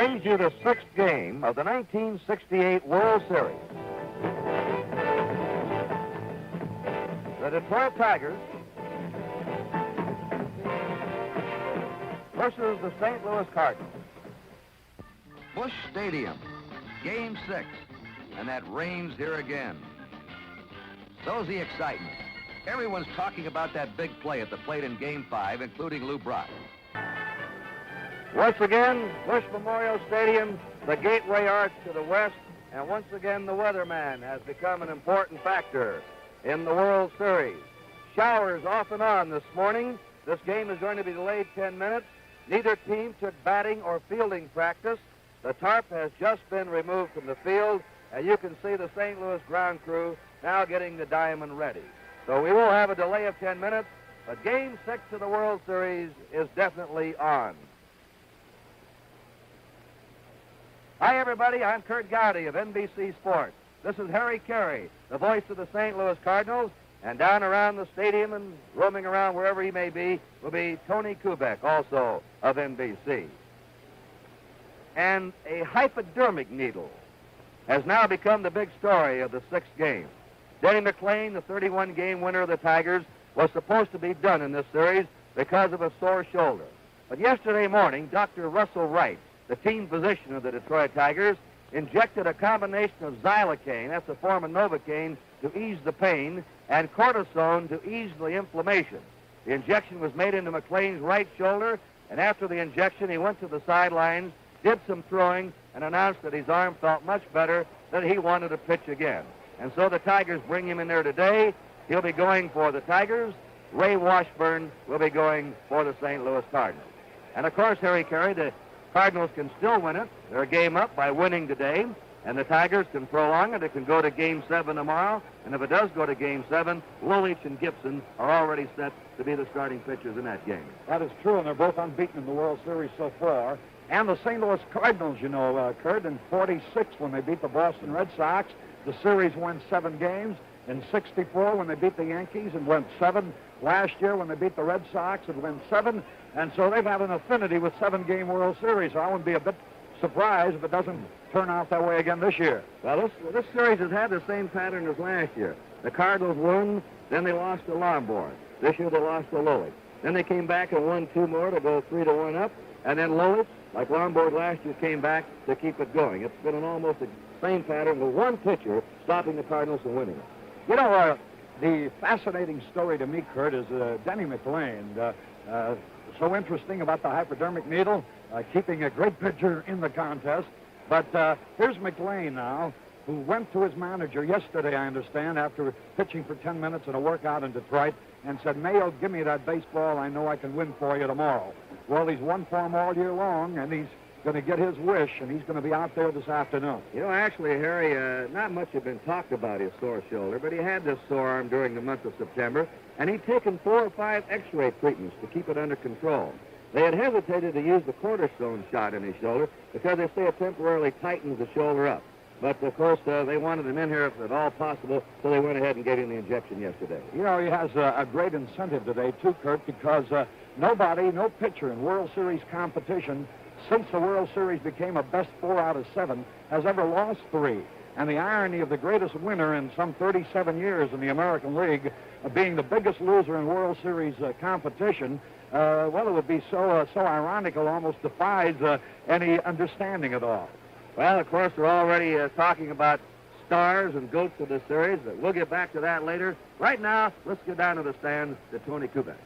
brings you the sixth game of the 1968 World Series. The Detroit Tigers versus the St. Louis Cardinals. Busch Stadium, Game 6, and that rain's here again. So's the excitement. Everyone's talking about that big play at the plate in Game 5, including Lou Brock. Once again, Busch Memorial Stadium, the gateway arch to the west, and once again the weatherman has become an important factor in the World Series. Showers off and on this morning. This game is going to be delayed 10 minutes. Neither team took batting or fielding practice. The tarp has just been removed from the field, and you can see the St. Louis ground crew now getting the diamond ready. So we will have a delay of 10 minutes, but Game 6 of the World Series is definitely on. Hi, everybody. I'm Kurt Gowdy of NBC Sports. This is Harry Carey, the voice of the St. Louis Cardinals, and down around the stadium and roaming around wherever he may be will be Tony Kubek, also of NBC. And a hypodermic needle has now become the big story of the sixth game. Denny McLain, the 31-game winner of the Tigers, was supposed to be done in this series because of a sore shoulder. But yesterday morning, Dr. Russell Wright, the team physician of the Detroit Tigers, injected a combination of xylocaine, that's a form of Novocaine, to ease the pain, and cortisone to ease the inflammation. The injection was made into McLain's right shoulder, and after the injection, he went to the sidelines, did some throwing, and announced that his arm felt much better, that he wanted to pitch again. And so the Tigers bring him in there today. He'll be going for the Tigers. Ray Washburn will be going for the St. Louis Cardinals. And, of course, Harry Carey, the Cardinals can still win it. They're a game up by winning today. And the Tigers can prolong it. It can go to Game 7 tomorrow. And if it does go to Game 7, Lulich and Gibson are already set to be the starting pitchers in that game. That is true, and they're both unbeaten in the World Series so far. And the St. Louis Cardinals, you know, Kurt, in 46 when they beat the Boston Red Sox, the series went 7 games. In 64 when they beat the Yankees and went 7. Last year when they beat the Red Sox and went 7. And so they've had an affinity with 7-game World Series. So I wouldn't be a bit surprised if it doesn't turn out that way again this year. Well, this series has had the same pattern as last year. The Cardinals won, then they lost to Lombard. This year they lost to Lulich. Then they came back and won 2 more to go 3-1 up. And then Lulich, like Lombard last year, came back to keep it going. It's been an almost the same pattern with one pitcher stopping the Cardinals from winning it. You know, the fascinating story to me, Kurt, is Denny McLain. So interesting about the hypodermic needle, keeping a great pitcher in the contest. But here's McLain now, who went to his manager yesterday, I understand, after pitching for 10 minutes in a workout in Detroit, and said, Mayo, give me that baseball. I know I can win for you tomorrow. Well, he's won for him all year long, and he's going to get his wish, and he's going to be out there this afternoon. You know, actually, Harry, not much had been talked about his sore shoulder, but he had this sore arm during the month of September, and he'd taken 4 or 5 x-ray treatments to keep it under control. They had hesitated to use the cortisone shot in his shoulder because they say it temporarily tightens the shoulder up. But, of course, they wanted him in here if at all possible, so they went ahead and gave him the injection yesterday. You know, he has a great incentive today, too, Kurt, because no pitcher in World Series competition since the World Series became a best 4 out of 7 has ever lost 3. And the irony of the greatest winner in some 37 years in the American League being the biggest loser in World Series competition, well, it would be so ironical, almost defies any understanding at all. Well, of course, we're already talking about stars and goats of the series, but we'll get back to that later. Right now, let's get down to the stands to Tony Kubek.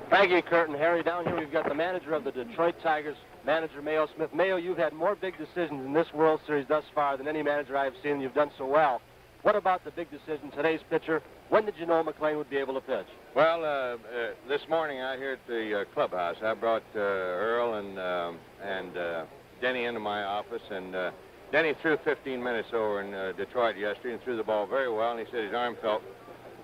Thank you, Kurt and Harry. Down here we've got the manager of the Detroit Tigers, manager Mayo Smith. Mayo, you've had more big decisions in this World Series thus far than any manager I've seen. You've done so well. What about the big decision, today's pitcher? When did you know McLain would be able to pitch? Well, this morning out here at the clubhouse, I brought Earl and Denny into my office, and Denny threw 15 minutes over in Detroit yesterday and threw the ball very well, and he said his arm felt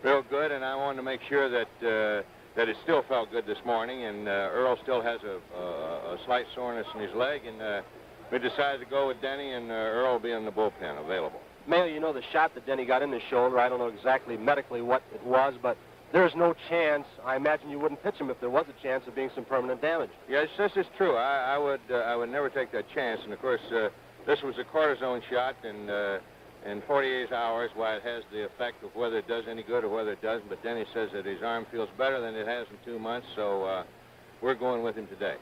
real good, and I wanted to make sure that it still felt good this morning, and Earl still has a slight soreness in his leg, and we decided to go with Denny, and Earl will be in the bullpen available. Mayo, you know the shot that Denny got in his shoulder. I don't know exactly medically what it was, but there's no chance, I imagine you wouldn't pitch him if there was a chance of being some permanent damage. Yes, this is true. I would never take that chance. And of course, this was a cortisone shot, and in 48 hours, why it has the effect of whether it does any good or whether it doesn't. But Denny says that his arm feels better than it has in 2 months, so we're going with him today.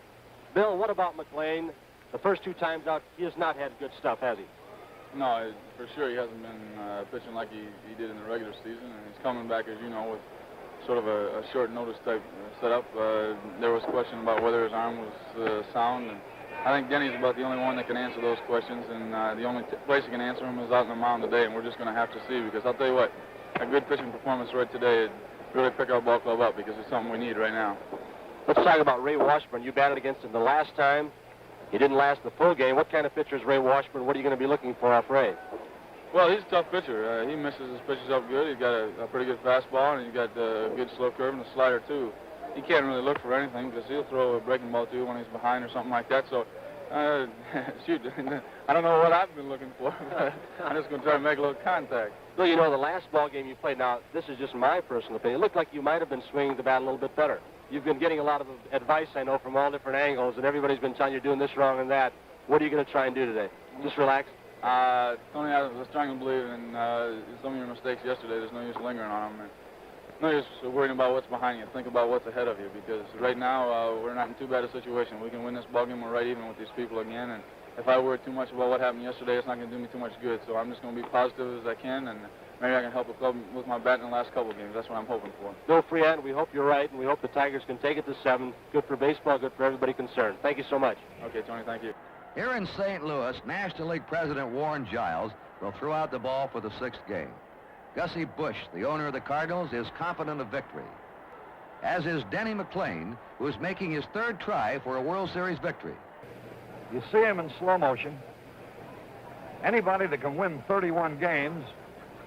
Bill, what about McLain? The first 2 times out, he has not had good stuff, has he? No, for sure he hasn't been pitching like he did in the regular season, and he's coming back, as you know, with sort of a short notice type setup. There was question about whether his arm was sound, and I think Denny's about the only one that can answer those questions, and the only place he can answer them is out on the mound today, and we're just going to have to see, because I'll tell you what, a good pitching performance right today would really pick our ball club up, because it's something we need right now. Let's talk about Ray Washburn. You batted against him the last time. He didn't last the full game. What kind of pitcher is Ray Washburn? What are you going to be looking for off Ray? Well, he's a tough pitcher. He misses his pitches up good. He's got a pretty good fastball, and he's got a good slow curve and a slider, too. He can't really look for anything because he'll throw a breaking ball, too, when he's behind or something like that. So, shoot, I don't know what I've been looking for, but I'm just going to try to make a little contact. Well, you know, the last ball game you played, now, this is just my personal opinion. It looked like you might have been swinging the bat a little bit better. You've been getting a lot of advice, I know, from all different angles, and everybody's been telling you you're doing this wrong and that. What are you going to try and do today? Just relax? Tony, I was trying to believe in some of your mistakes yesterday. There's no use lingering on them. No use worrying about what's behind you. Think about what's ahead of you, because right now we're not in too bad a situation. We can win this ballgame. We're right even with these people again, and if I worry too much about what happened yesterday, it's not going to do me too much good. So I'm just going to be positive as I can, and maybe I can help the club with my bat in the last couple of games. That's what I'm hoping for. Bill Freehan, we hope you're right, and we hope the Tigers can take it to 7. Good for baseball, good for everybody concerned. Thank you so much. Okay, Tony, thank you. Here in St. Louis, National League President Warren Giles will throw out the ball for the 6th game. Gussie Busch, the owner of the Cardinals, is confident of victory, as is Denny McLain, who is making his 3rd try for a World Series victory. You see him in slow motion. Anybody that can win 31 games,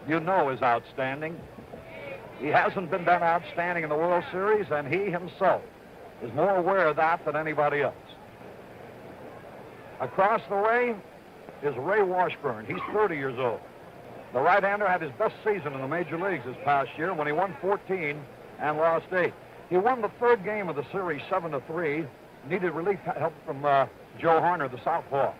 you know, is outstanding. He hasn't been done outstanding in the World Series, and he himself is more aware of that than anybody else. Across the way is Ray Washburn. He's 30 years old. The right-hander had his best season in the major leagues this past year when he won 14 and lost 8. He won the 3rd game of the series 7-3. Needed relief help from Joe Horner, the southpaw.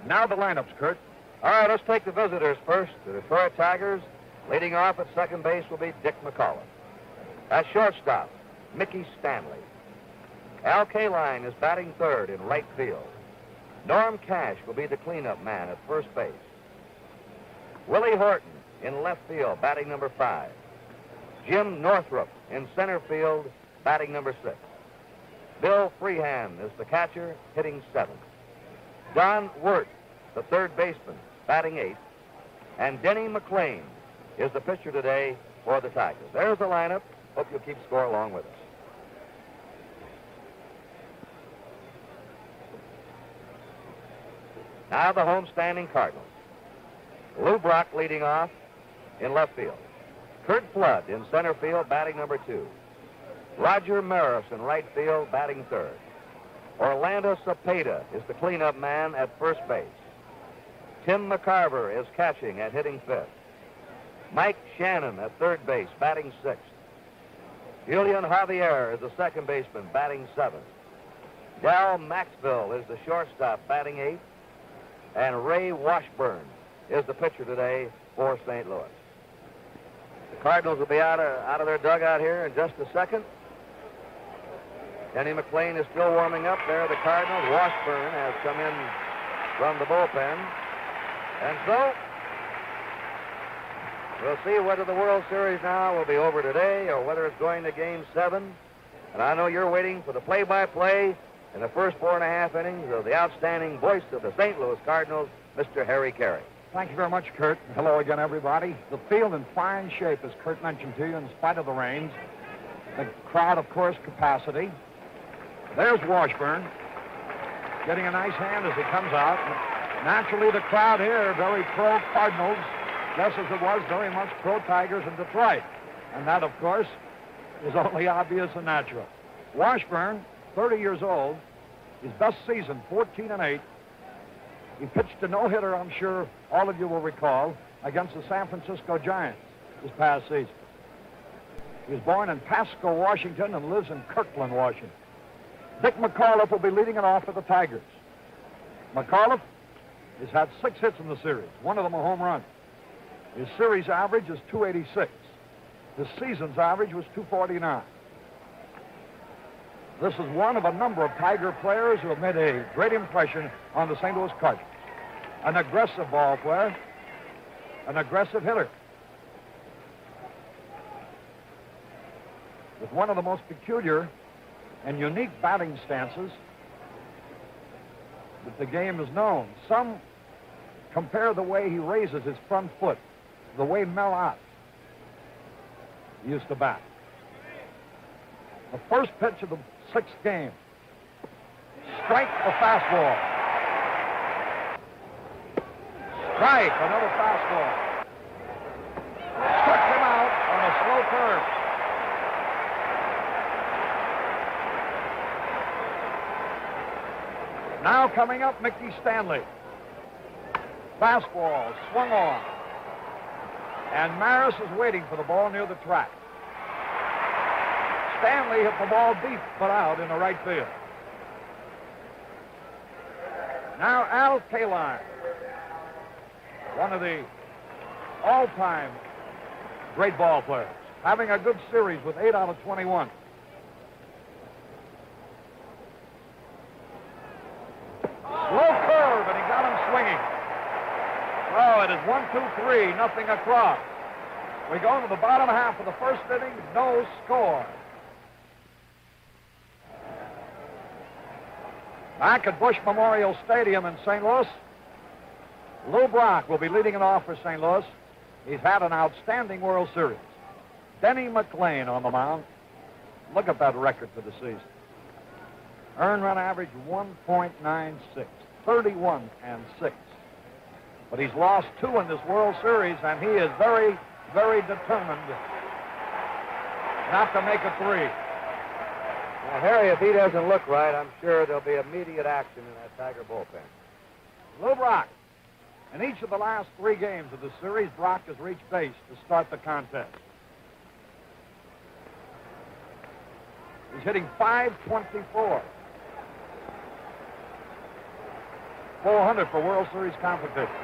Now the lineups, Kurt. All right, let's take the visitors first. The Detroit Tigers, leading off at second base, will be Dick McCullough. At shortstop, Mickey Stanley. Al Kaline is batting 3rd in right field. Norm Cash will be the cleanup man at first base. Willie Horton in left field, batting number 5. Jim Northrup in center field, batting number 6. Bill Freehan is the catcher, hitting 7th. Don Wirt, the 3rd baseman, batting 8th. And Denny McLain is the pitcher today for the Tigers. There's the lineup. Hope you'll keep score along with us. Now the homestanding Cardinals. Lou Brock leading off in left field. Kurt Flood in center field, batting number 2. Roger Maris in right field, batting 3rd. Orlando Cepeda is the cleanup man at first base. Tim McCarver is catching and hitting 5th. Mike Shannon at 3rd base, batting 6th. Julian Javier is the second baseman, batting 7th. Dal Maxville is the shortstop, batting 8th. And Ray Washburn is the pitcher today for St. Louis. The Cardinals will be out of their dugout here in just a second. Denny McLain is still warming up there. The Cardinals. Washburn has come in from the bullpen. And so, we'll see whether the World Series now will be over today or whether it's going to Game 7. And I know you're waiting for the play-by-play in the first 4.5 innings of the outstanding voice of the St. Louis Cardinals, Mr. Harry Carey. Thank you very much, Kurt. Hello again, everybody. The field in fine shape, as Kurt mentioned to you, in spite of the rains. The crowd, of course, capacity. There's Washburn getting a nice hand as he comes out. Naturally, the crowd here, very pro-Cardinals, just as it was very much pro-Tigers in Detroit. And that, of course, is only obvious and natural. Washburn, 30 years old, his best season, 14-8. He pitched a no-hitter, I'm sure all of you will recall. against the San Francisco Giants this past season. He was born in Pasco, Washington, and lives in Kirkland, Washington. Dick McAuliffe will be leading it off for the Tigers. McAuliffe has had 6 hits in the series, one of them a home run. His series average is 286. His season's average was 249. This is one of a number of Tiger players who have made a great impression on the St. Louis Cardinals. An aggressive ball player, an aggressive hitter, with one of the most peculiar and unique batting stances that the game is known. Some compare the way he raises his front foot to the way Mel Ott used to bat. The first pitch of the 6th game. Strike the fastball. Strike, another fastball. Struck him out on a slow curve. Now coming up, Mickey Stanley. Fastball swung on. And Maris is waiting for the ball near the track. Stanley hit the ball deep, but out in the right field. Now Al Kaline, one of the all-time great ball players, having a good series with 8 out of 21. Low curve, and he got him swinging. Oh, it is 1-2-3, nothing across. We go to the bottom half of the first inning, no score. Back at Bush Memorial Stadium in St. Louis, Lou Brock will be leading it off for St. Louis. He's had an outstanding World Series. Denny McLain on the mound. Look at that record for the season. Earned run average 1.96, 31-6. But he's lost 2 in this World Series, and he is very, very determined not to make a 3. Now, Harry, if he doesn't look right, I'm sure there'll be immediate action in that Tiger bullpen. Lou Brock. In each of the last 3 games of the series, Brock has reached base to start the contest. He's hitting .524. 400 for World Series competition.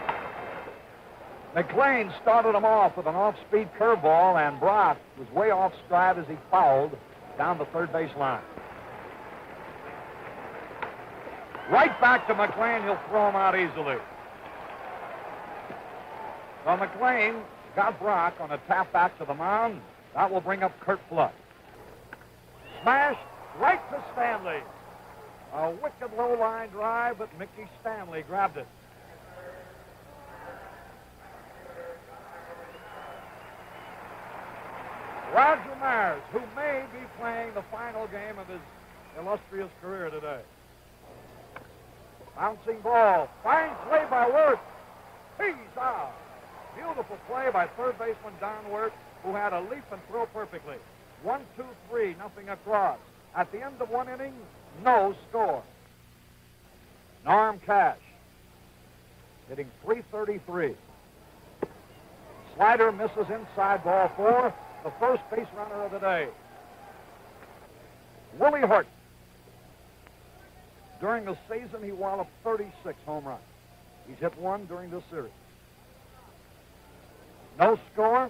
McLain started him off with an off-speed curveball, and Brock was way off stride as he fouled down the third base line. Right back to McLain, he'll throw him out easily. So McLain got Brock on a tap back to the mound. That will bring up Curt Flood. Smash right to Stanley. A wicked low-line drive, but Mickey Stanley grabbed it. Roger Maris, who may be playing the final game of his illustrious career today. Bouncing ball. Fine play by Wirth. He's out. Beautiful play by third baseman Don Wirth, who had a leap and throw perfectly. 1-2-3, nothing across. At the end of 1 inning, no score. Norm Cash hitting .333. Slider misses inside, ball 4. The first base runner of the day. Willie Horton. During the season, he walloped 36 home runs. He's hit 1 during this series. No score.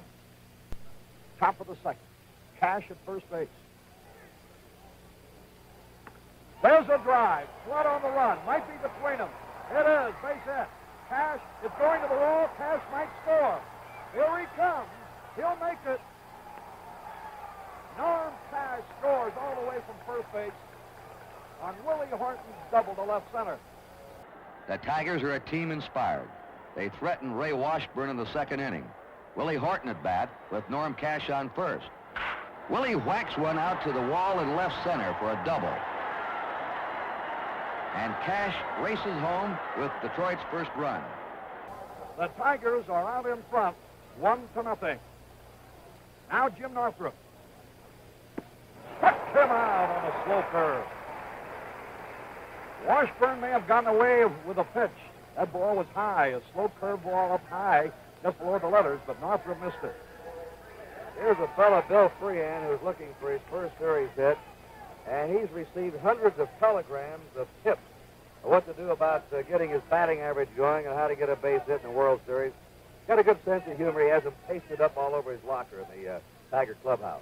Top of the 2nd. Cash at first base. There's a drive. Flood on the run. Might be between them. It is. Base hit. Cash is going to the wall. Cash might score. Here he comes. He'll make it. Norm Cash scores all the way from first base on Willie Horton's double to left center. The Tigers are a team inspired. They threaten Ray Washburn in the 2nd inning. Willie Horton at bat with Norm Cash on first. Willie whacks one out to the wall in left center for a double. And Cash races home with Detroit's first run. The Tigers are out in front, 1-0. Now Jim Northrup. Struck him out on a slow curve. Washburn may have gotten away with a pitch. That ball was high, a slow curve ball up high just below the letters, but Northrup missed it. Here's a fellow, Bill Freehan, who's looking for his first series hit, and he's received hundreds of telegrams of tips of what to do about getting his batting average going and how to get a base hit in the World Series. Got a good sense of humor. He has them pasted up all over his locker in the Tiger clubhouse.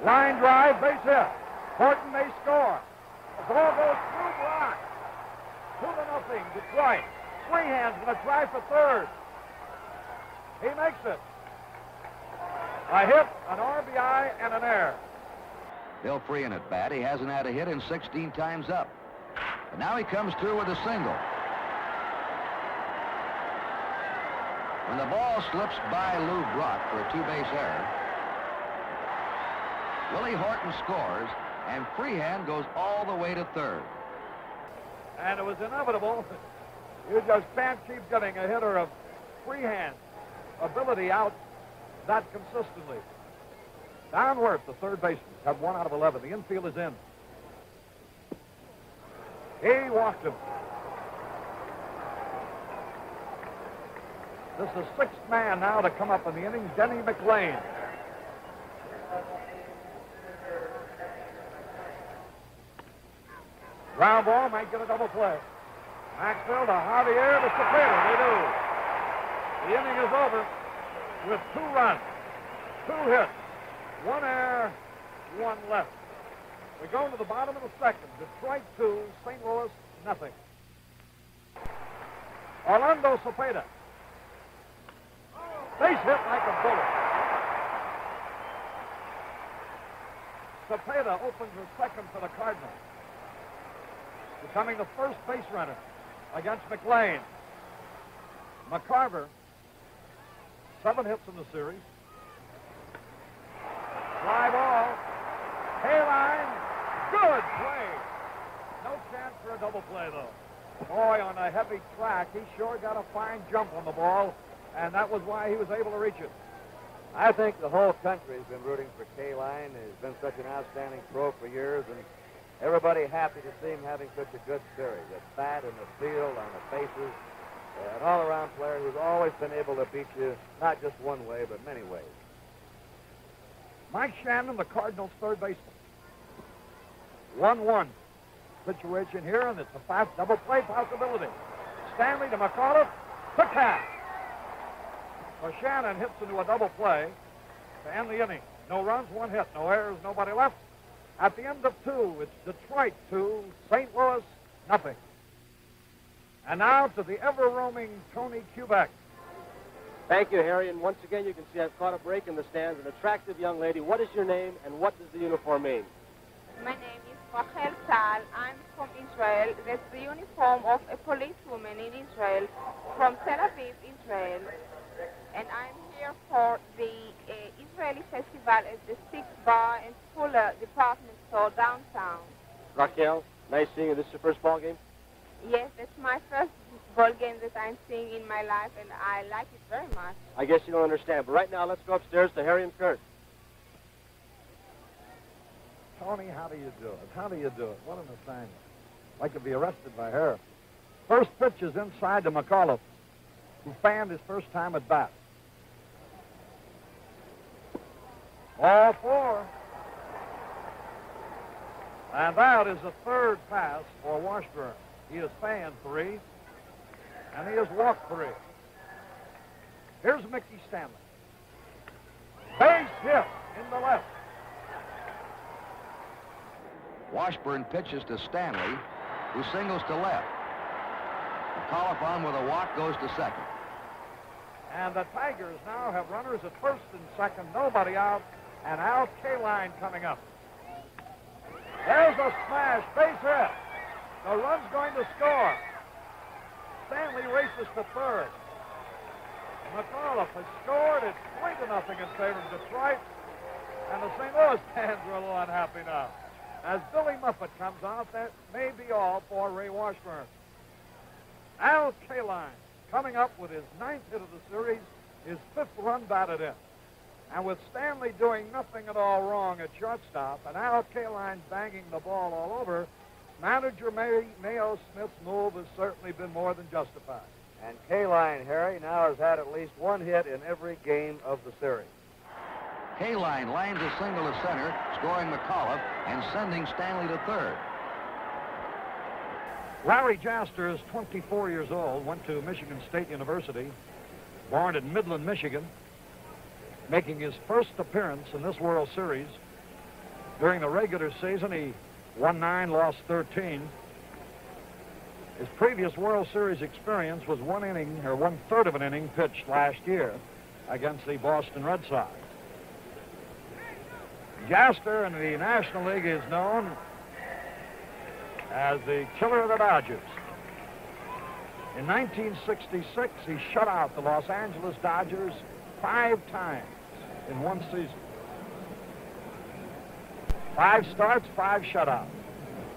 Line drive, base hit. Horton may score. The ball goes through Brock. 2-0, Detroit. Freehand's going to try for third. He makes it. A hit, an RBI, and an error. Bill Freehan at bat. He hasn't had a hit in 16 times up. But now he comes through with a single. When the ball slips by Lou Brock for a two-base error, Willie Horton scores, and Freehan goes all the way to third. And it was inevitable. You just can't keep getting a hitter of Freehand's ability out that consistently. Downward, the third baseman have 1 out of 11. The infield is in. He walked him. This is the 6th man now to come up in the innings, Denny McLain. Ground ball might get a double play. Maxwell to Javier to Cepeda. They do. The inning is over with 2 runs, 2 hits, 1 error, 1 left. We go to the bottom of the second. Detroit 2, St. Louis nothing. Orlando Cepeda. Base hit like a bullet. Cepeda opens the second for the Cardinals, becoming the first base runner against McLain. McCarver, 7 hits in the series. Fly ball. Kaline, good play. No chance for a double play, though. Boy, on a heavy track, he sure got a fine jump on the ball, and that was why he was able to reach it. I think the whole country has been rooting for Kaline. He's been such an outstanding pro for years, and everybody happy to see him having such a good series. At bat, in the field, on the bases, an all-around player who's always been able to beat you, not just one way, but many ways. Mike Shannon, the Cardinals' third baseman. 1-1 situation here, and it's a fast double play possibility. Stanley to McAuliffe to Cass. So Shannon hits into a double play to end the inning. No runs, 1 hit, no errors, nobody left. At the end of 2, it's Detroit 2, St. Louis nothing. And now to the ever-roaming Tony Kubek. Thank you, Harry. And once again, you can see I've caught a break in the stands. An attractive young lady. What is your name, and what does the uniform mean? My name is Rachel Tal. I'm from Israel. That's the uniform of a policewoman in Israel, from Tel Aviv, Israel. And I'm here for the Israeli festival at the 6th Bar and Fuller department store downtown. Raquel, nice seeing you. This is your first ball game? Yes, that's my first ball game that I'm seeing in my life, and I like it very much. I guess you don't understand, but right now let's go upstairs to Harry and Kurt. Tony, how do you do it? How do you do it? What an assignment. Like to be arrested by her. First pitch is inside to McAuliffe, who fanned his first time at bat. All 4. And that is the third pass for Washburn. He has fanned 3, and he has walked 3. Here's Mickey Stanley. Base hit in the left. Washburn pitches to Stanley, who singles to left. McAuliffe on with a walk goes to second. And the Tigers now have runners at first and second, nobody out, and Al Kaline coming up. There's a smash, base hit. The run's going to score. Stanley races to third. McAuliffe has scored. It's 3-0 in favor of Detroit. And the St. Louis fans are a little unhappy now. As Billy Muffet comes out, that may be all for Ray Washburn. Al Kaline coming up with his 9th hit of the series, his 5th run batted in. And with Stanley doing nothing at all wrong at shortstop and Al Kaline banging the ball all over, manager Mayo Smith's move has certainly been more than justified. And Kaline, Harry, now has had at least one hit in every game of the series. Kaline lines a single to center, scoring McAuliffe and sending Stanley to third. Larry Jaster is 24 years old, went to Michigan State University, born in Midland, Michigan, making his first appearance in this World Series. During the regular season, he won 9, lost 13. His previous World Series experience was 1 inning, or 1/3 of an inning, pitched last year against the Boston Red Sox. Jaster in the National League is known as the killer of the Dodgers. In 1966, he shut out the Los Angeles Dodgers 5 times in one season. 5 starts, 5 shutouts.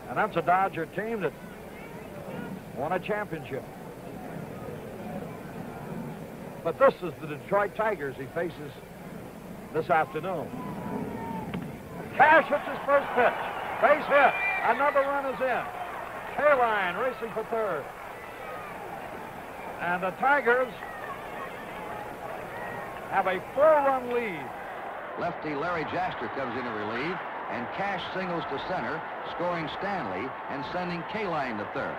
And that's a Dodger team that won a championship. But this is the Detroit Tigers he faces this afternoon. Cash hits his first pitch. Base hit. Another run is in. Kaline racing for third. And the Tigers have a 4-run lead. Lefty Larry Jaster comes in to relieve, and Cash singles to center, scoring Stanley and sending Kaline to third.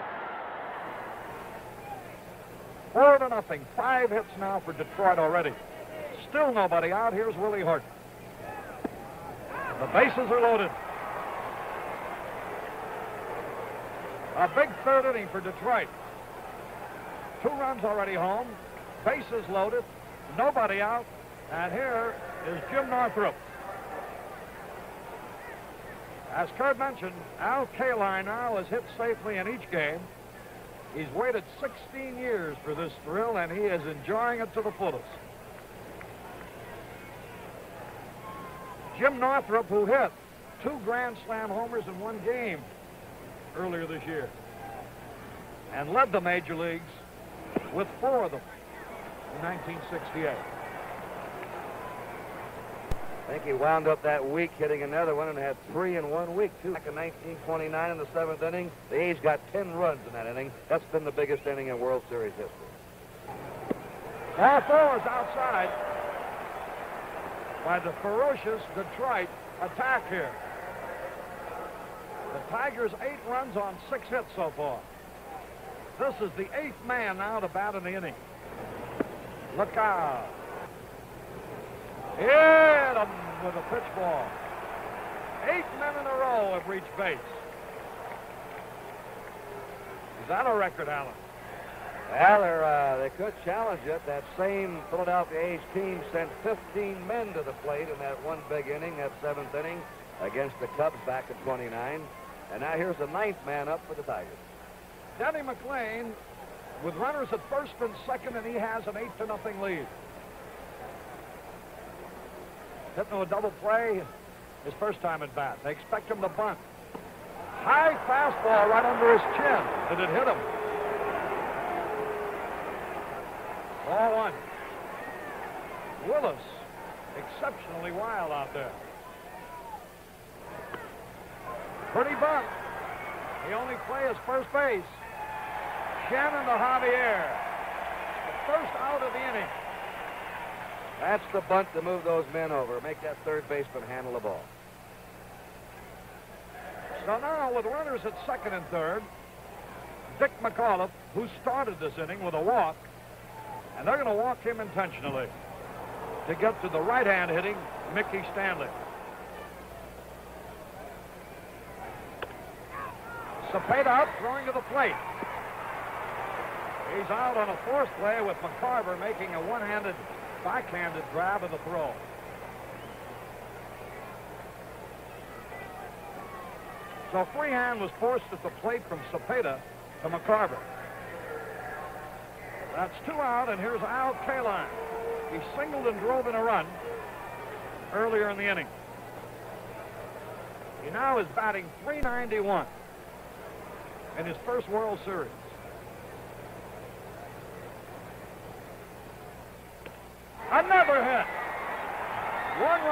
4-0. 5 hits now for Detroit already. Still nobody out. Here's Willie Horton. The bases are loaded. A big 3rd inning for Detroit. 2 runs already home. Bases loaded. Nobody out. And here is Jim Northrup. As Kurt mentioned, Al Kaline now has hit safely in each game. He's waited 16 years for this thrill, and he is enjoying it to the fullest. Jim Northrup, who hit 2 Grand Slam homers in 1 game earlier this year, and led the major leagues with 4 of them in 1968. I think he wound up that week hitting another one and had 3 in 1 week, too. Back in 1929 in the 7th inning, the A's got 10 runs in that inning. That's been the biggest inning in World Series history. Ball 4 is outside by the ferocious Detroit attack here. The Tigers 8 runs on 6 hits so far. This is the 8th man now to bat in the inning. Look out. Hit him with a pitch ball. 8 men in a row have reached base. Is that a record, Alan? Well, they could challenge it. That same Philadelphia A's team sent 15 men to the plate in that one big inning, that 7th inning, against the Cubs back in 29. And now here's the 9th man up for the Tigers. Denny McLain with runners at first and second, and he has an 8-0 lead. Hitting a double play his first time at bat. They expect him to bunt. High fastball right under his chin. Did it hit him? Ball 1. Willis, exceptionally wild out there. Pretty bunt. The only play is first base. Shannon to Javier. The first out of the inning. That's the bunt to move those men over. Make that third baseman handle the ball. So now with runners at second and third, Dick McAuliffe, who started this inning with a walk, and they're going to walk him intentionally to get to the right-hand hitting Mickey Stanley. Cepeda up, throwing to the plate. He's out on a forced play with McCarver making a one-handed, backhanded grab of the throw. So freehand was forced at the plate from Cepeda to McCarver. That's 2 out, and here's Al Kaline. He singled and drove in a run earlier in the inning. He now is batting .391 in his first World Series. Another hit.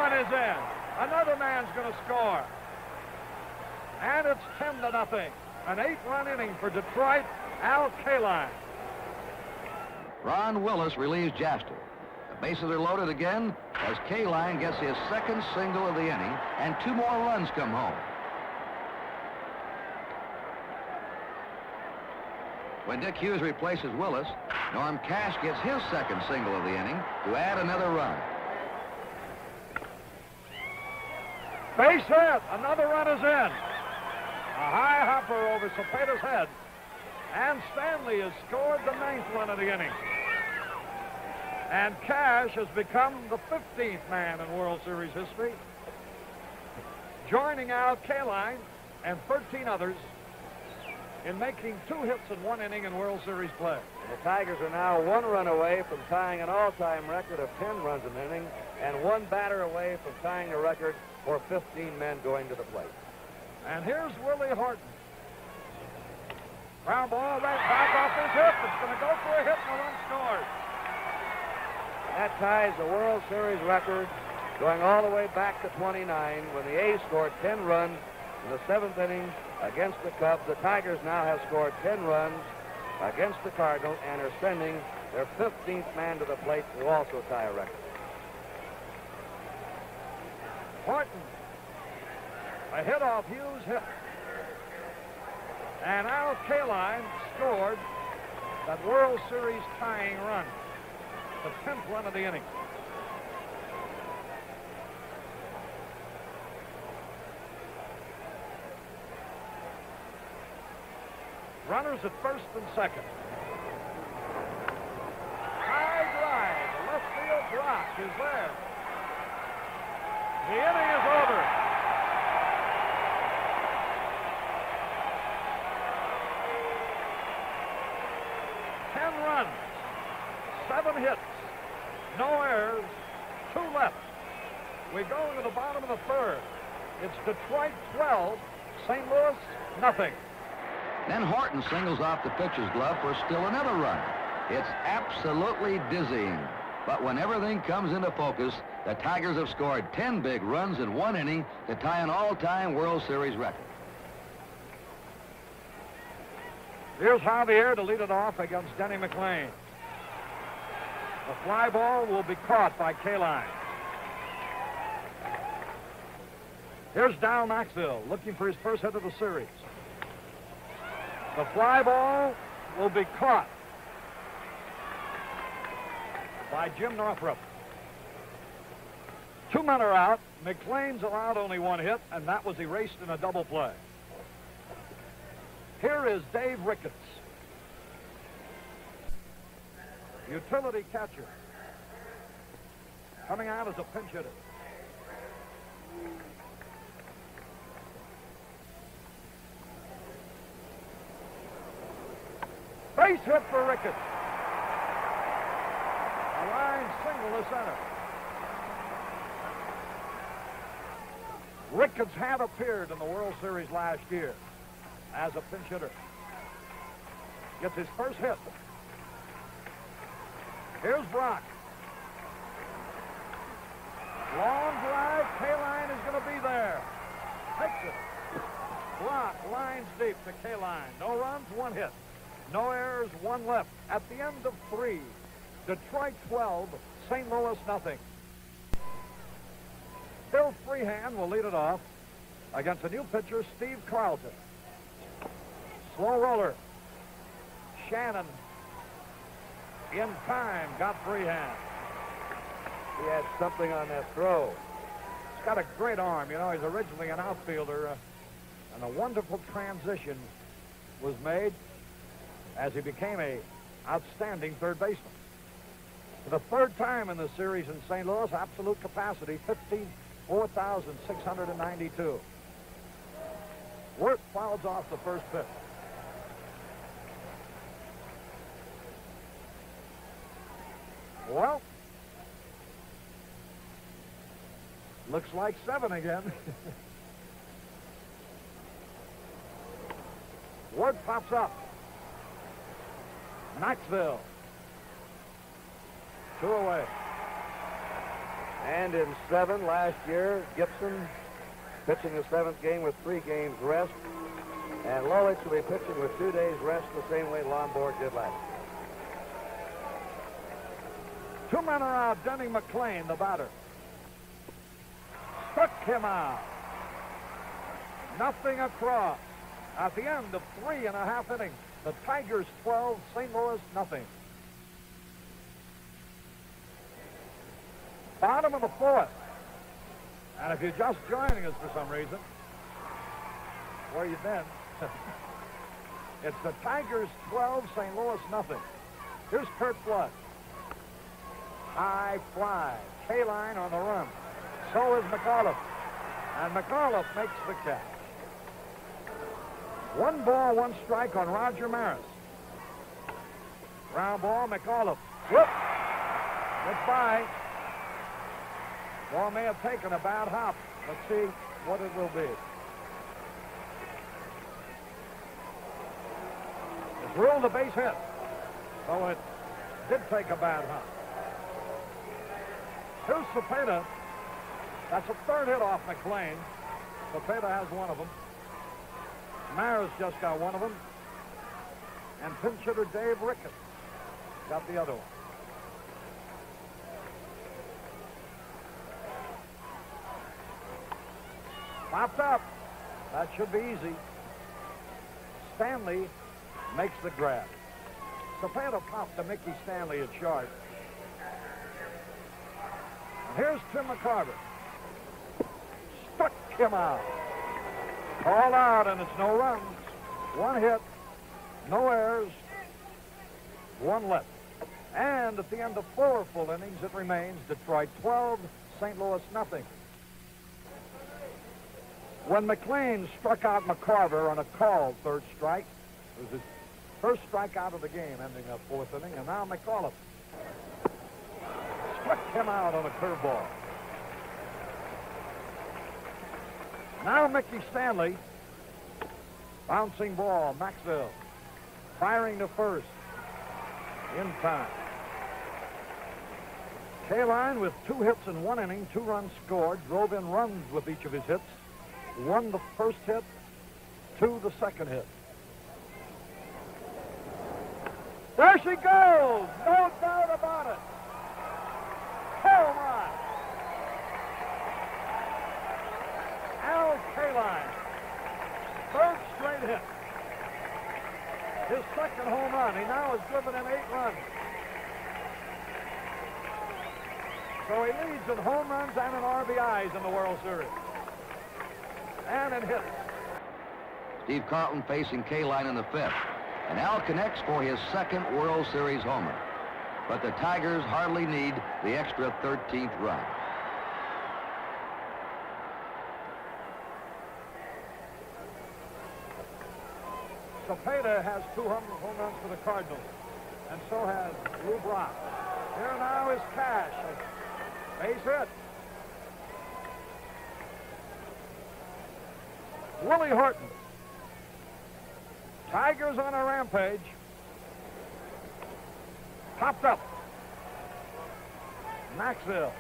one is in. Another man's going to score. And it's 10-0. An 8-run inning for Detroit. Al Kaline. Ron Willis relieves Jaster. The bases are loaded again as Kaline gets his second single of the inning, and 2 more runs come home. When Dick Hughes replaces Willis, Norm Cash gets his second single of the inning to add another run. Base hit. Another run is in. A high hopper over Cepeda's head. And Stanley has scored the 9th run of the inning. And Cash has become the 15th man in World Series history, joining Al Kaline and 13 others in making 2 hits in 1 inning in World Series play. The Tigers are now 1 run away from tying an all-time record of 10 runs an inning and 1 batter away from tying the record for 15 men going to the plate. And here's Willie Horton. Ground ball right back off his hip. It's going to go for a hit and a run scores. That ties the World Series record going all the way back to 29 when the A's scored 10 runs in the 7th inning against the Cubs. The Tigers now have scored 10 runs against the Cardinals and are sending their 15th man to the plate to also tie a record. Horton, a hit off Hughes' hit. And Al Kaline scored that World Series tying run, the 10th run of the inning. Runners at first and second. High drive. The left field block is there. The inning is over. Runs, 7 hits, no errors, 2 left. We go to the bottom of the 3rd. It's Detroit 12, St. Louis nothing. Then Horton singles off the pitcher's glove for still another run. It's absolutely dizzying. But when everything comes into focus, the Tigers have scored 10 big runs in 1 inning to tie an all-time World Series record. Here's Javier to lead it off against Denny McLain. The fly ball will be caught by Kaline. Here's Dow Maxwell looking for his first hit of the series. The fly ball will be caught by Jim Northrup. 2 men are out. McLain's allowed only 1 hit, and that was erased in a double play. Here is Dave Ricketts, utility catcher, coming out as a pinch hitter. Base hit for Ricketts. A line single to center. Ricketts had appeared in the World Series last year as a pinch hitter. Gets his first hit. Here's Brock. Long drive. Kaline is going to be there. Takes it. Brock lines deep to Kaline. No runs, 1 hit. No errors, 1 left. At the end of 3, Detroit 12, St. Louis nothing. Bill Freehan will lead it off against a new pitcher, Steve Carlton. Slow roller. Shannon in time got Freehan. He had something on that throw. He's got a great arm. You know, he's originally an outfielder, and a wonderful transition was made as he became a outstanding third baseman. For the 3rd time in the series in St. Louis, absolute capacity, 54,692. Wirt fouls off the first pitch. Well, looks like 7 again. Wirt pops up. Knoxville. 2 away. And in 7 last year, Gibson pitching the 7th game with 3 games rest. And Lolich will be pitching with 2 days rest the same way Lombard did last year. 2 men are out. Denny McLain, the batter. Struck him out. Nothing across. At the end of 3.5 innings, the Tigers 12, St. Louis nothing. Bottom of the 4th. And if you're just joining us for some reason, where you been? It's the Tigers 12, St. Louis nothing. Here's Curt Flood. High fly. Kaline on the run. So is McAuliffe. And McAuliffe makes the catch. 1 ball, 1 strike on Roger Maris. Ground ball, McAuliffe. Whoop! Gets by. Ball may have taken a bad hop. Let's see what it will be. It's ruled a base hit. So it did take a bad hop. Here's Cepeda. That's a 3rd hit off McLain. Cepeda has 1 of them. Maris just got 1 of them. And pinch hitter Dave Ricketts got the other one. Popped up. That should be easy. Stanley makes the grab. Cepeda popped to Mickey Stanley at short. And here's Tim McCarver. Struck him out. All out, and it's no runs. 1 hit, no errors, 1 left. And at the end of 4 full innings, it remains Detroit 12, St. Louis nothing. When McLain struck out McCarver on a called 3rd strike, it was his first strikeout of the game, ending up 4th inning, and now McAuliffe struck him out on a curveball. Now Mickey Stanley, bouncing ball, Maxwell, firing to first, in time. Kaline with 2 hits in 1 inning, 2 runs scored, drove in runs with each of his hits, 1 the first hit, 2 the second hit. There she goes, no doubt about it. Home run. Al Kaline, 3rd straight hit. His 2nd home run. He now has driven in 8 runs. So he leads in home runs and in RBIs in the World Series. And in hits. Steve Carlton facing Kaline in the 5th. And Al connects for his 2nd World Series homer. But the Tigers hardly need the extra 13th run. Cepeda has 2 home runs for the Cardinals. And so has Lou Brock. Here now is Cash. A base hit. Willie Horton. Tigers on a rampage. Popped up. Maxwell.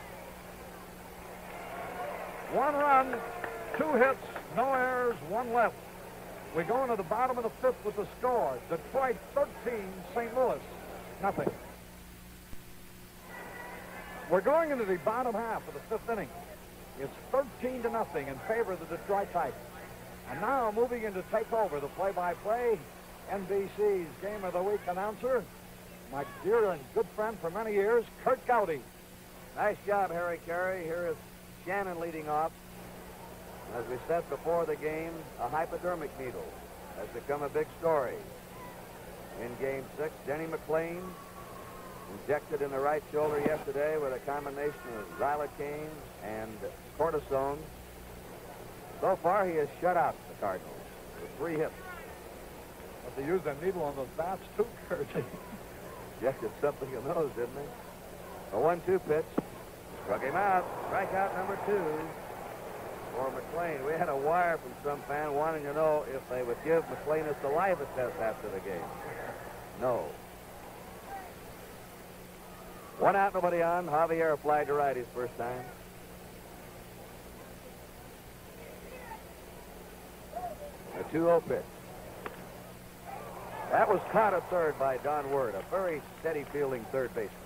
1 run, 2 hits, no errors, 1 left. We go into the bottom of the 5th with the score. Detroit 13, St. Louis nothing. We're going into the bottom half of the 5th inning. It's 13-0 in favor of the Detroit Tigers. And now moving in to take over the play-by-play, NBC's Game of the Week announcer, my dear and good friend for many years, Curt Gowdy. Nice job, Harry Carey. Here is Shannon leading off. As we said before the game, a hypodermic needle has become a big story. In Game 6, Denny McLain injected in the right shoulder yesterday with a combination of xylocaine and cortisone. So far, he has shut out the Cardinals with 3 hits. But they used that needle on those bats, too, Curt. Injected something in those, didn't they? A 1-2 pitch. Struck him out. Strikeout number 2 for McLain. We had a wire from some fan wanting to know if they would give McLain a saliva test after the game. No. One out, nobody on. Javier fly to right his first time. A 2-0 pitch. That was caught at third by Don Word, a very steady fielding third baseman.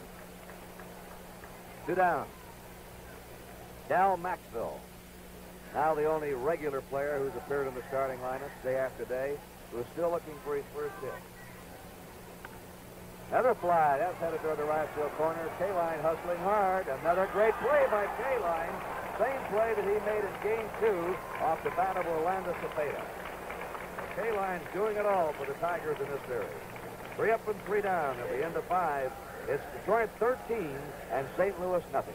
2 down. Cal Maxwell, now the only regular player who's appeared in the starting lineup day after day, who is still looking for his first hit. Another fly. That's headed toward the right field corner. Kaline hustling hard. Another great play by Kaline. Same play that he made in Game 2 off the bat of Orlando Cepeda. Kaline's doing it all for the Tigers in this series. 3 up and 3 down at the end of 5. It's Detroit 13 and St. Louis nothing.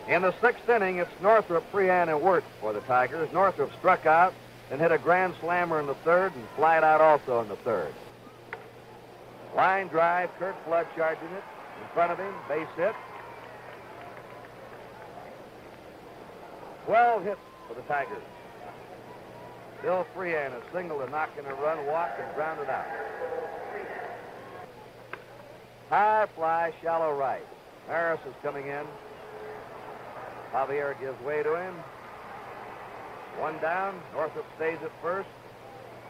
In the 6th inning, it's Northrup, Freehan, and Wirt for the Tigers. Northrup struck out and hit a grand slammer in the 3rd and flied out also in the 3rd. Line drive, Kurt Flood charging it. In front of him, base hit. 12 hits for the Tigers. Bill Freehan a single to knock in a run, walked, and grounded out. High fly, shallow right. Harris is coming in. Javier gives way to him. 1 down. Northrup stays at first.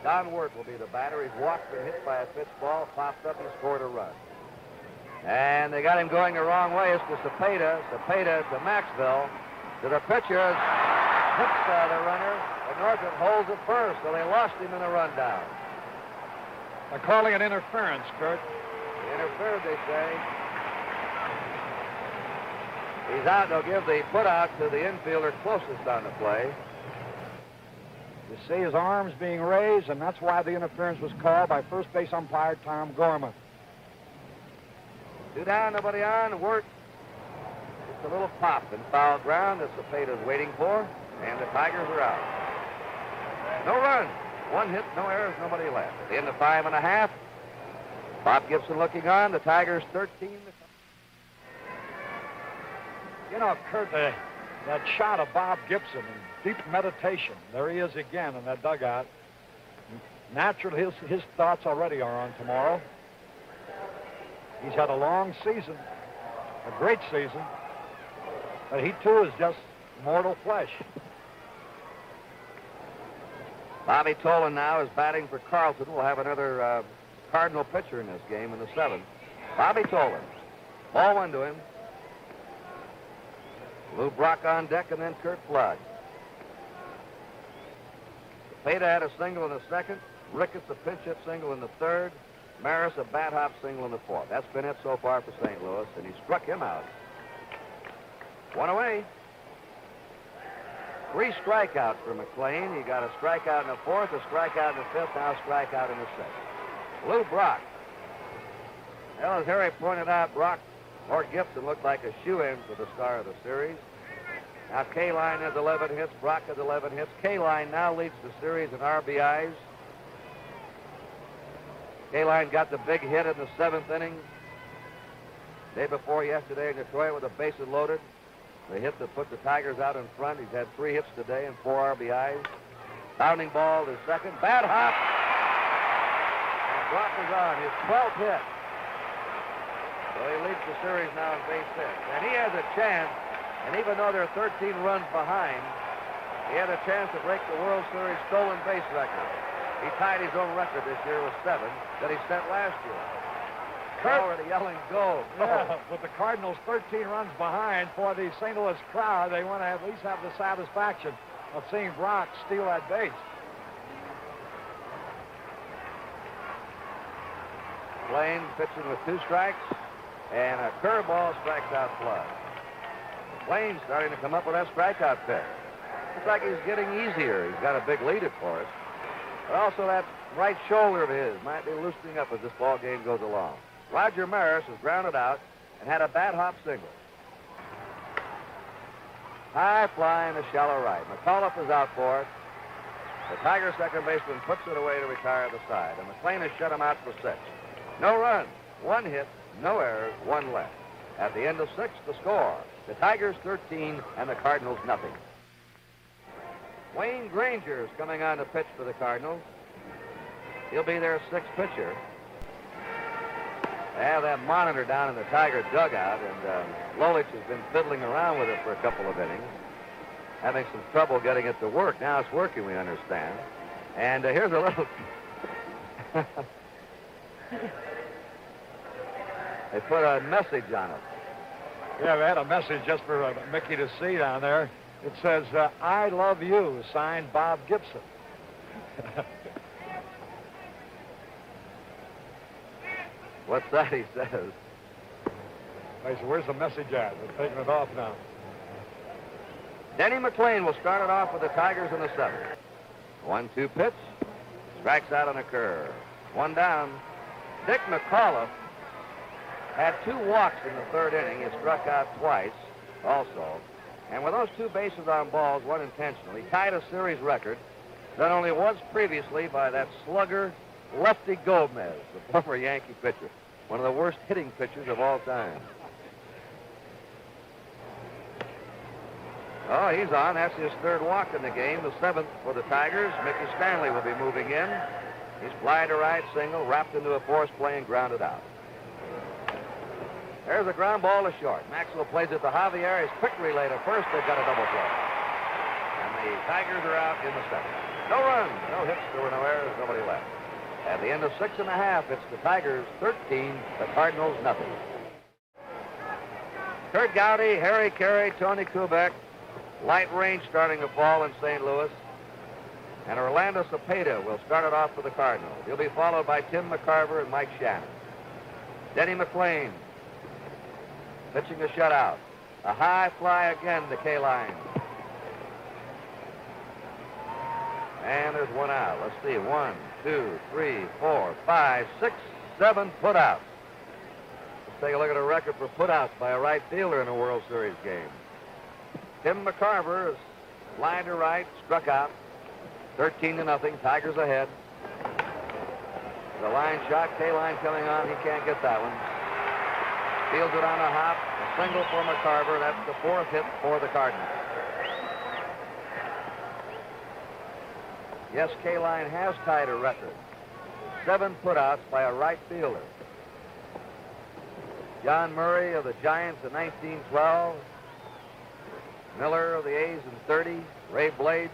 Don Wirt will be the batter. He's walked and hit by a pitch ball. Popped up. He scored a run. And they got him going the wrong way. It's to Cepeda. Cepeda to Maxwell. To the pitcher. Hits the runner. And Northrup holds it first. So they lost him in the rundown. They're calling it interference, Kurt. He interfered, they say. He's out. They'll give the put out to the infielder closest on the play. You see his arms being raised, and that's why the interference was called by first base umpire Tom Gorman. 2 down, nobody on. Wirt. Just a little pop in foul ground that Cepeda's waiting for, and the Tigers are out. No run. 1 hit, no errors, nobody left. At the end of 5 1/2, Bob Gibson looking on. The Tigers 13. You know, Kurt, that shot of Bob Gibson in deep meditation. There he is again in that dugout. Naturally, his thoughts already are on tomorrow. He's had a long season, a great season, but he too is just mortal flesh. Bobby Tolan now is batting for Carlton. We'll have another Cardinal pitcher in this game in the 7th. Bobby Tolan. Ball 1 to him. Lou Brock on deck, and then Kurt Flood. Cepeda had a single in the 2nd. Ricketts a pinch hit single in the 3rd. Maris a bat hop single in the 4th. That's been it so far for St. Louis, and he struck him out. 1 away. 3 strikeouts for McLain. He got a strikeout in the 4th, a strikeout in the 5th, now a strikeout in the 6th. Lou Brock. Well, as Harry pointed out, Brock or Gibson looked like a shoe-in for the star of the series. Now Kaline has 11 hits. Brock has 11 hits. Kaline now leads the series in RBIs. Kaline got the big hit in the 7th inning. Day before yesterday in Detroit with the bases loaded. The hit that put the Tigers out in front. He's had 3 hits today and 4 RBIs. Bounding ball to second. Bad hop. And Brock is on his 12th hit. So he leads the series now in base hits. And he has a chance, and even though they're 13 runs behind, he had a chance to break the World Series stolen base record. He tied his own record this year with 7 that he set last year. They're already yelling, go, go. Yeah, with the Cardinals 13 runs behind, for the St. Louis crowd, they want to at least have the satisfaction of seeing Brock steal that base. McLain pitching with 2 strikes. And a curveball strikes out Flood. McLain starting to come up with that strikeout pick. Looks like he's getting easier. He's got a big lead, of course. But also that right shoulder of his might be loosening up as this ball game goes along. Roger Maris has grounded out and had a bat hop single. High fly in the shallow right. McAuliffe is out for it. The Tigers' second baseman puts it away to retire the side. And McLain has shut him out for 6. No runs, 1 hit. No errors, 1 left. At the end of 6, the score. The Tigers 13 and the Cardinals nothing. Wayne Granger is coming on to pitch for the Cardinals. He'll be their 6th pitcher. They have that monitor down in the Tiger dugout, and Lolich has been fiddling around with it for a couple of innings, having some trouble getting it to work. Now it's working, we understand. And here's a little... They put a message on it. Yeah, we had a message just for Mickey to see down there. It says, I love you, signed Bob Gibson. What's that he says? I said, where's the message at? They're taking it off now. Denny McLain will start it off with the Tigers in the seventh. 1-2 pitch. Strikes out on a curve. One down. Dick McAuliffe had 2 walks in the third inning. He struck out twice also. And with those 2 bases on balls, one intentionally, tied a series record that only was previously by that slugger Lefty Gomez, the former Yankee pitcher. One of the worst hitting pitchers of all time. Oh, he's on. That's his 3rd walk in the game, the 7th for the Tigers. Mickey Stanley will be moving in. He's fly to right, single, wrapped into a force play and grounded out. There's a ground ball to short. Maxwell plays it to Javier. His quick relay to first. They've got a double play. And the Tigers are out in the 7th. No runs, no hits, there were no errors, nobody left. At the end of 6 1/2, it's the Tigers 13, the Cardinals nothing. Kurt Gowdy, Harry Carey, Tony Kubek. Light rain starting to fall in St. Louis. And Orlando Cepeda will start it off for the Cardinals. He'll be followed by Tim McCarver and Mike Shannon. Denny McLain pitching a shutout. A high fly again to Kaline. And there's one out. Let's see. 1, 2, 3, 4, 5, 6, 7 putouts. Let's take a look at a record for putouts by a right fielder in a World Series game. Tim McCarver is flying to right, struck out. 13-0. Tigers ahead. The line shot. Kaline coming on. He can't get that one. Fields it on a hop. A single for McCarver. That's the 4th hit for the Cardinals. Yes, Kaline has tied a record. 7 putouts by a right fielder. John Murray of the Giants in 1912. Miller of the A's in 30. Ray Blades,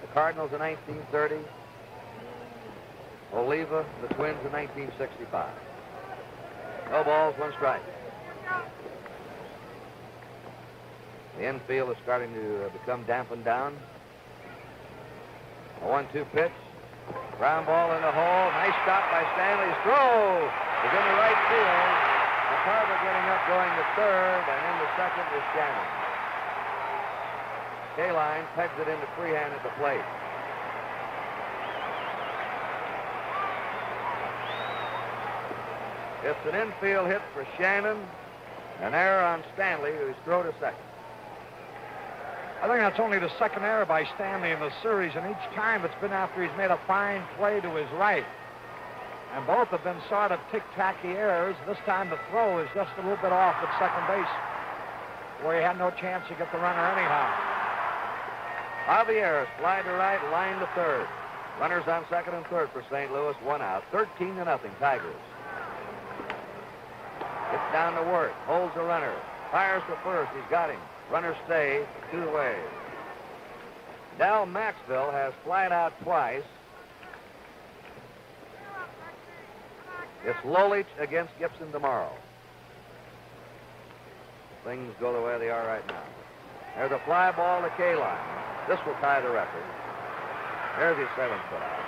the Cardinals in 1930. Oliva, the Twins in 1965. No balls, 1 strike. The infield is starting to become dampened down. A 1-2 pitch. Ground ball in the hole. Nice stop by Stanley's throw is in the right field. McCarver getting up, going to 3rd, and in the 2nd is Shannon. Kaline pegs it into freehand at the plate. It's an infield hit for Shannon. An error on Stanley, who's thrown to 2nd. I think that's only the 2nd error by Stanley in the series, and each time it's been after he's made a fine play to his right. And both have been sort of tic-tacky errors. This time the throw is just a little bit off at second base, where he had no chance to get the runner anyhow. Javier fly to right, line to 3rd. Runners on 2nd and 3rd for St. Louis, 1 out. 13-0 Tigers. Gets down to work, holds the runner, fires to first. He's got him. Runners stay 2 away. Dal Maxville has flied out twice. It's Lolich against Gibson tomorrow. Things go the way they are right now. There's a fly ball to Kaline. This will tie the record. There's his 7th putout.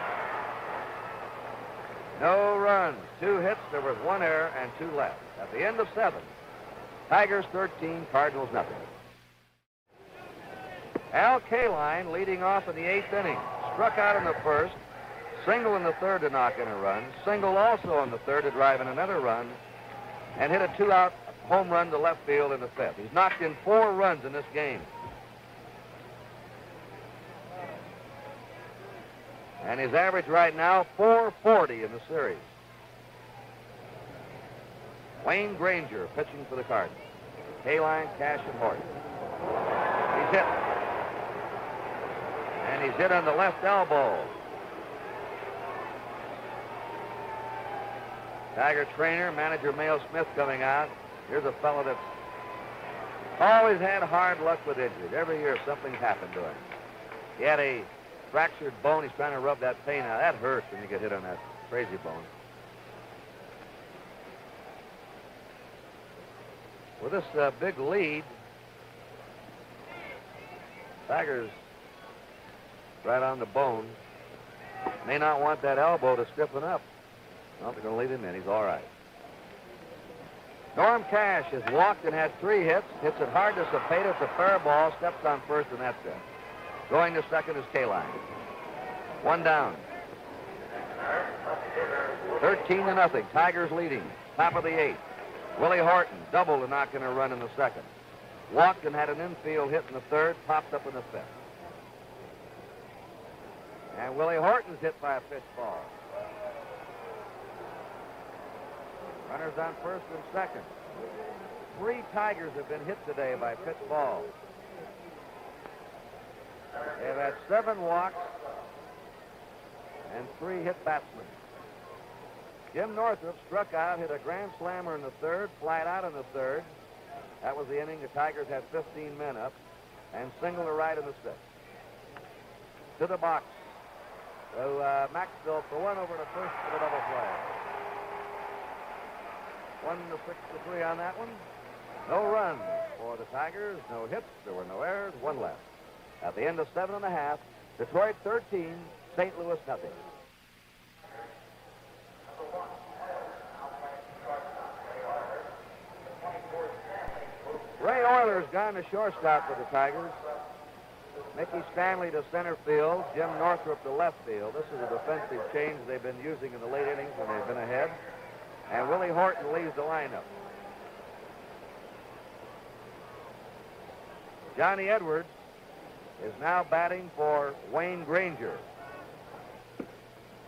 No runs, 2 hits. There was 1 error and 2 left. At the end of 7, Tigers 13, Cardinals nothing. Al Kaline leading off in the 8th inning. Struck out in the 1st. Single in the 3rd to knock in a run. Single also in the 3rd to drive in another run. And hit a 2-out home run to left field in the 5th. He's knocked in 4 runs in this game. And his average right now, .440 in the series. Wayne Granger pitching for the Cardinals. Kaline, Cash, and Horton. He's hit. And he's hit on the left elbow. Tiger trainer, manager Mayo Smith coming out. Here's a fellow that's always had hard luck with injuries. Every year something's happened to him. He had a fractured bone. He's trying to rub that pain out. That hurts when you get hit on that crazy bone. With this big lead, Tigers right on the bone. May not want that elbow to stiffen up. Well, they're going to leave him in. He's all right. Norm Cash has walked and had 3 hits. Hits it hard to Cepeda. It's a fair ball. Steps on first, and that's it. Going to second is Kaline. 1 down. 13-0. Tigers leading. Top of the 8th. Willie Horton doubled to knock in a run in the second. Walked and had an infield hit in the 3rd. Popped up in the 5th. And Willie Horton's hit by a pitch ball. Runners on first and second. 3 Tigers have been hit today by pitch balls. They've had 7 walks and 3 hit batsmen. Jim Northrup struck out, hit a grand slammer in the 3rd, flied out in the 3rd. That was the inning. The Tigers had 15 men up and singled to right in the 6th. To the box. So Maxwell for 1 over to first for the double play. 1-6-3 on that one. No runs for the Tigers, no hits, there were no errors, 1 left. At the end of 7.5, Detroit 13, St. Louis nothing. Ray Oyler's gone to shortstop for the Tigers. Mickey Stanley to center field, Jim Northrup to left field. This is a defensive change they've been using in the late innings when they've been ahead. And Willie Horton leaves the lineup. Johnny Edwards is now batting for Wayne Granger.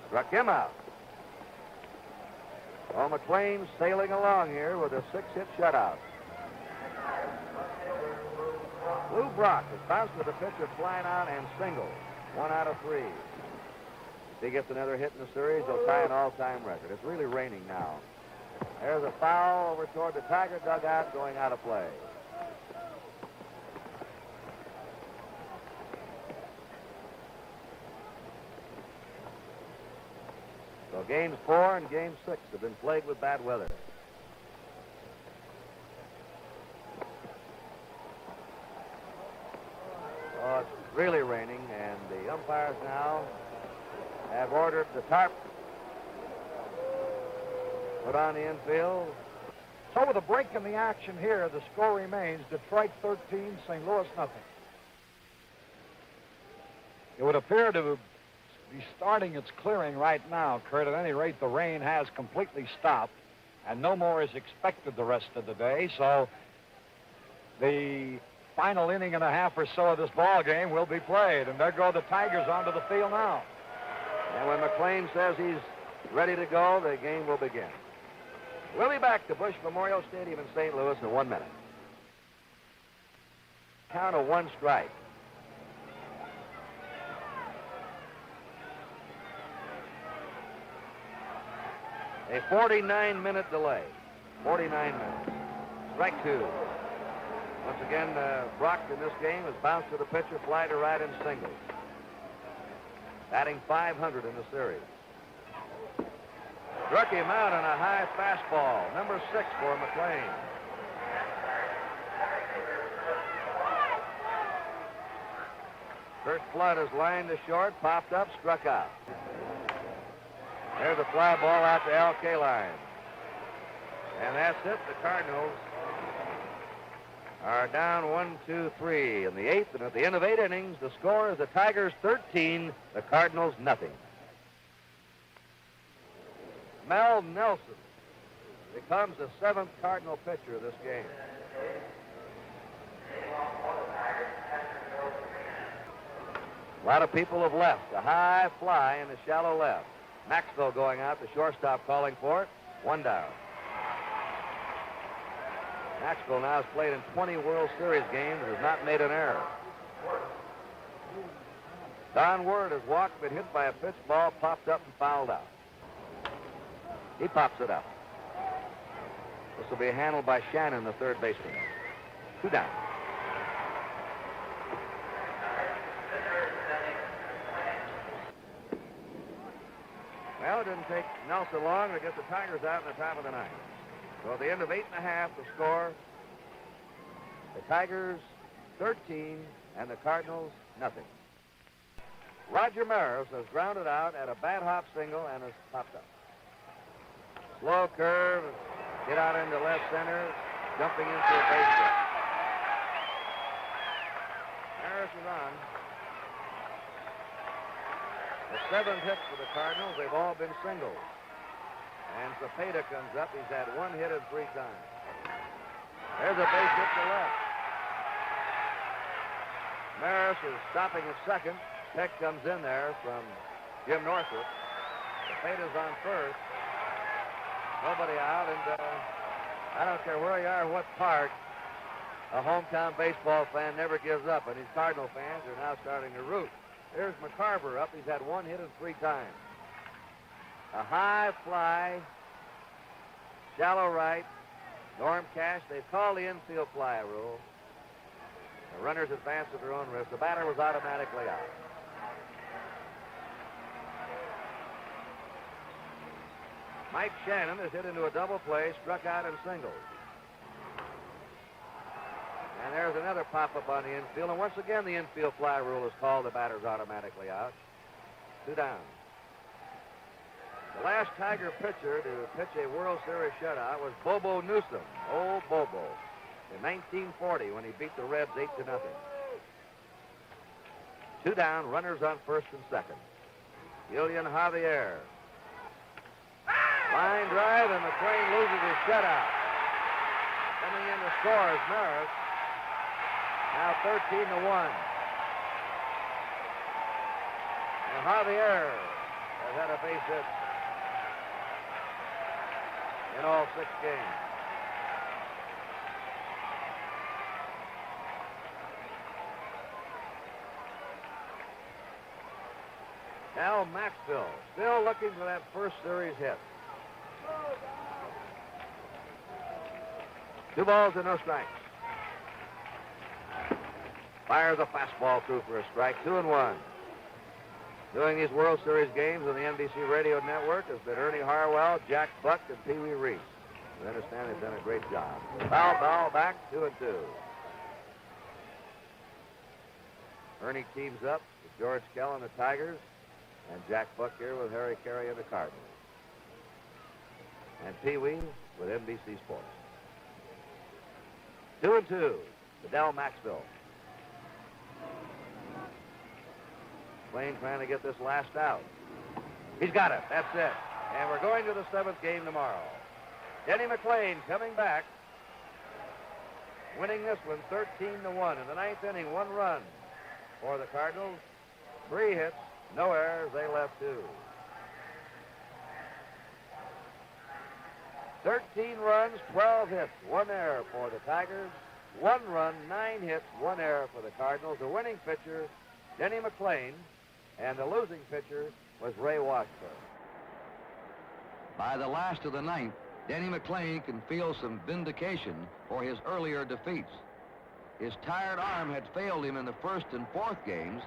Struck him out. Well, McLain sailing along here with a 6-hit shutout. Lou Brock has bounced with the pitcher flying out and single. 1 out of 3. If he gets another hit in the series, he'll tie an all-time record. It's really raining now. There's a foul over toward the Tiger dugout, going out of play. So games 4 and game 6 have been played with bad weather. Oh, it's really raining, and the umpires now have ordered the tarp put on the infield. So with a break in the action here, the score remains Detroit 13, St. Louis nothing. It would appear to be starting its clearing right now, Kurt. At any rate, the rain has completely stopped, and no more is expected the rest of the day. So the final inning and a half or so of this ball game will be played, and there go the Tigers onto the field now. And when McLain says he's ready to go, the game will begin. We'll be back to Bush Memorial Stadium in St. Louis in 1 minute. Count of 1 strike. A 49-minute delay. 49 minutes. Strike 2. Once again, Brock in this game has bounced to the pitcher, fly to right, and singles. Batting .500 in the series. Struck him out on a high fastball. Number 6 for McLain. Kurt Flood is lined to short, popped up, struck out. There's a fly ball out to Al Kaline. And that's it. The Cardinals are down 1-2-3 in the 8th, and at the end of 8 innings, the score is the Tigers 13, the Cardinals nothing. Mel Nelson becomes the 7th Cardinal pitcher of this game. A lot of people have left. A high fly in the shallow left. Maxwell going out, the shortstop calling for it. 1 down. Maxwell now has played in 20 World Series games and has not made an error. Don Word has walked, been hit by a pitch ball, popped up and fouled out. He pops it up. This will be handled by Shannon, the third baseman. 2 down. Well, it didn't take Nelson long to get the Tigers out in the top of the ninth. So at the end of 8.5, the score, the Tigers 13 and the Cardinals nothing. Roger Maris has grounded out at a bad hop single and has popped up. Slow curve, get out into left center, jumping into a base hit. Maris is on. The 7th hit for the Cardinals. They've all been singles. And Cepeda comes up. He's had 1 hit and 3 times. There's a base hit to left. Maris is stopping at second. Peck comes in there from Jim Northrup. Cepeda's on first. Nobody out, and I don't care where you are, what park, a hometown baseball fan never gives up, and these Cardinal fans are now starting to root. There's McCarver up. He's had 1 hit and 3 times. A high fly, shallow right, Norm Cash. They've called the infield fly rule. The runners advance at their own risk. The batter was automatically out. Mike Shannon is hit into a double play, struck out in singles. And there's another pop-up on the infield, and once again the infield fly rule is called. The batter's automatically out. 2 down. The last Tiger pitcher to pitch a World Series shutout was Bobo Newsom, old Bobo, in 1940 when he beat the Reds 8-0. 2 down, runners on first and second. Julian Javier. Line drive, and McLain loses his shutout. Coming in to score is Maris. Now 13-1. And Javier has had a base hit in all 6 games. Al Maxwell still looking for that first series hit. 2 balls and no strikes. Fires a fastball through for a strike. 2-1. Doing these World Series games on the NBC Radio Network has been Ernie Harwell, Jack Buck, and Pee Wee Reese. I understand they've done a great job. Foul ball back, 2-2. Ernie teams up with George Kell and the Tigers, and Jack Buck here with Harry Carey and the Cardinals. And Pee Wee with NBC Sports. 2-2 to Del Maxville. McLain trying to get this last out. He's got it. That's it. And we're going to the 7th game tomorrow. Denny McLain coming back, winning this one 13-1. In the 9th inning, 1 run for the Cardinals. 3 hits, no errors. They left 2. 13 runs, 12 hits, 1 error for the Tigers. 1 run, 9 hits, 1 error for the Cardinals. The winning pitcher, Denny McLain, and the losing pitcher was Ray Washburn. By the last of the 9th, Denny McLain can feel some vindication for his earlier defeats. His tired arm had failed him in the 1st and 4th games,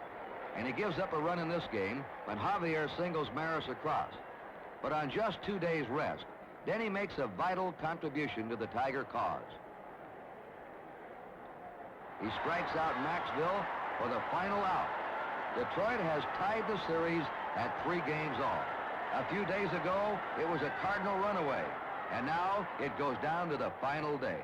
and he gives up a run in this game when Javier singles Maris across. But on just 2 days' rest, Denny makes a vital contribution to the Tiger cause. He strikes out Maxville for the final out. Detroit has tied the series at 3 games all. A few days ago, it was a Cardinal runaway, and now it goes down to the final day.